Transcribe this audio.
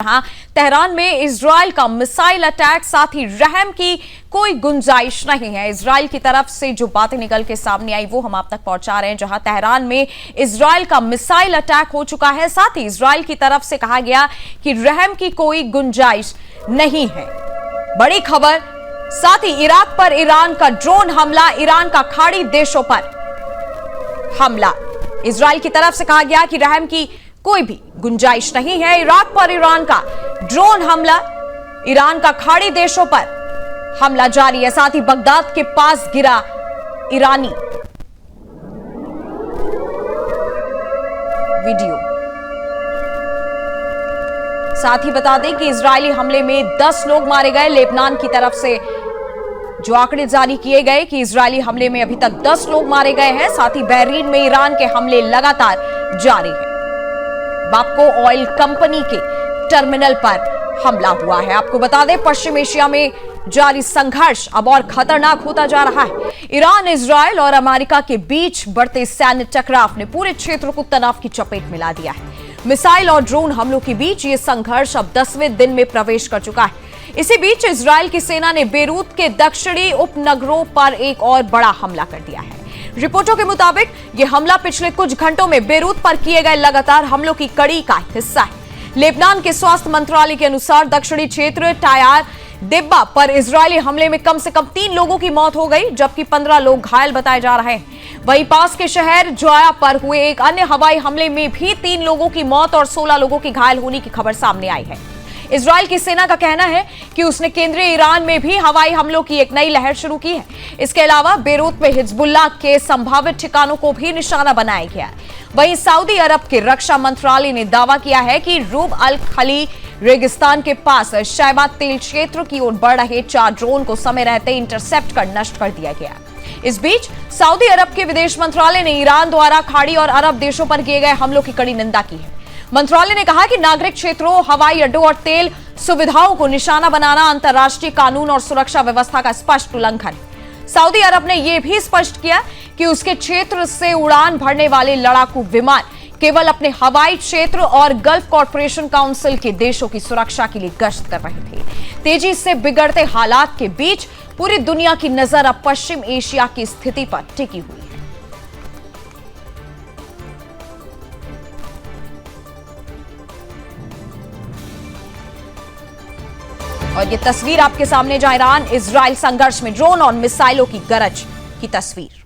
जहां तेहरान में इजराइल का मिसाइल अटैक, साथ ही रहम की कोई गुंजाइश नहीं है। इजराइल की तरफ से जो बातें निकल के सामने आई वो हम आप तक पहुंचा रहे हैं। जहां तेहरान में इजराइल का मिसाइल अटैक हो चुका है, साथ ही इजराइल की तरफ से कहा गया कि रहम की कोई गुंजाइश नहीं है। बड़ी खबर, साथ ही इराक पर ईरान का ड्रोन हमला, ईरान का खाड़ी देशों पर हमला। इजराइल की तरफ से कहा गया कि रहम की कोई भी गुंजाइश नहीं है। इराक पर ईरान का ड्रोन हमला, ईरान का खाड़ी देशों पर हमला जारी है। साथ ही बगदाद के पास गिरा ईरानी वीडियो। साथ ही बता दें कि इजरायली हमले में 10 लोग मारे गए। लेबनान की तरफ से जो आंकड़े जारी किए गए कि इजरायली हमले में अभी तक 10 लोग मारे गए हैं। साथ ही बहरीन में ईरान के हमले लगातार जारी हैं। बापको ऑयल कंपनी के टर्मिनल पर हमला हुआ है। आपको बता दें, पश्चिम एशिया में जारी संघर्ष अब और खतरनाक होता जा रहा है। ईरान, इजरायल और अमेरिका के बीच बढ़ते सैन्य टकराव ने पूरे क्षेत्र को तनाव की चपेट में ला दिया है। मिसाइल और ड्रोन हमलों के बीच ये संघर्ष अब 10वें दिन में प्रवेश कर चुका है। इसी बीच इजरायल की सेना ने बेरूत के दक्षिणी उपनगरों पर एक और बड़ा हमला कर दिया है। रिपोर्टों के मुताबिक यह हमला पिछले कुछ घंटों में बेरूत पर किए गए लगातार हमलों की कड़ी का हिस्सा है। लेबनान के स्वास्थ्य मंत्रालय के अनुसार दक्षिणी क्षेत्र टायर दिब्बा पर इजरायली हमले में कम से कम 3 लोगों की मौत हो गई, जबकि 15 लोग घायल बताए जा रहे हैं। वहीं पास के शहर जोया पर हुए एक अन्य हवाई हमले में भी 3 लोगों की मौत और 16 लोगों की घायल होने की खबर सामने आई है। इजरायल की सेना का कहना है कि उसने केंद्रीय ईरान में भी हवाई हमलों की एक नई लहर शुरू की है। इसके अलावा बेरूत में हिजबुल्लाह के संभावित ठिकानों को भी निशाना बनाया गया है। वहीं सऊदी अरब के रक्षा मंत्रालय ने दावा किया है कि रूब अल खली रेगिस्तान के पास शैबा तेल क्षेत्र की ओर बढ़ रहे 4 ड्रोन को समय रहते इंटरसेप्ट कर नष्ट कर दिया गया। इस बीच सऊदी अरब के विदेश मंत्रालय ने ईरान द्वारा खाड़ी और अरब देशों पर किए गए हमलों की कड़ी निंदा की है। मंत्रालय ने कहा कि नागरिक क्षेत्रों, हवाई अड्डों और तेल सुविधाओं को निशाना बनाना अंतर्राष्ट्रीय कानून और सुरक्षा व्यवस्था का स्पष्ट उल्लंघन है। सऊदी अरब ने यह भी स्पष्ट किया कि उसके क्षेत्र से उड़ान भरने वाले लड़ाकू विमान केवल अपने हवाई क्षेत्र और गल्फ कॉर्पोरेशन काउंसिल के देशों की सुरक्षा के लिए गश्त कर रहे थे। तेजी से बिगड़ते हालात के बीच पूरी दुनिया की नजर अब पश्चिम एशिया की स्थिति पर टिकी हुई है। और ये तस्वीर आपके सामने, जहां ईरान इजराइल संघर्ष में ड्रोन और मिसाइलों की गरज की तस्वीर।